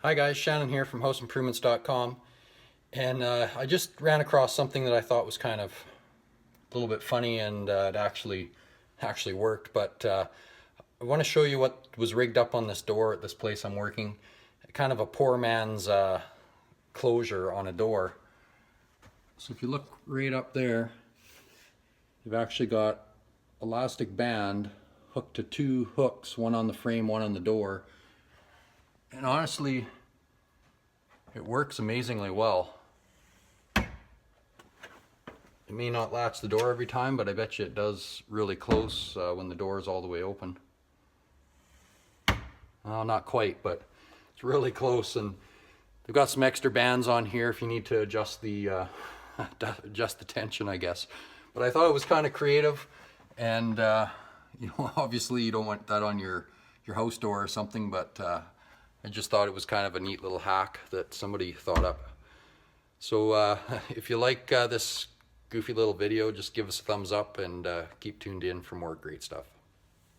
Hi guys, Shannon here from houseimprovements.com, and I just ran across something that I thought was kind of a little bit funny, and it actually worked. But I want to show you what was rigged up on this door at this place I'm working. Kind of a poor man's closure on a door. So if you look right up there, you've actually got elastic band hooked to two hooks, one on the frame, one on the door. And honestly, it works amazingly well. It may not latch the door every time, but I bet you it does really close when the door is all the way open. Well, not quite, but it's really close. And they've got some extra bands on here if you need to adjust the adjust the tension, I guess. But I thought it was kind of creative, and obviously you don't want that on your house door or something, but I just thought it was kind of a neat little hack that somebody thought up. So if you like this goofy little video, just give us a thumbs up and keep tuned in for more great stuff.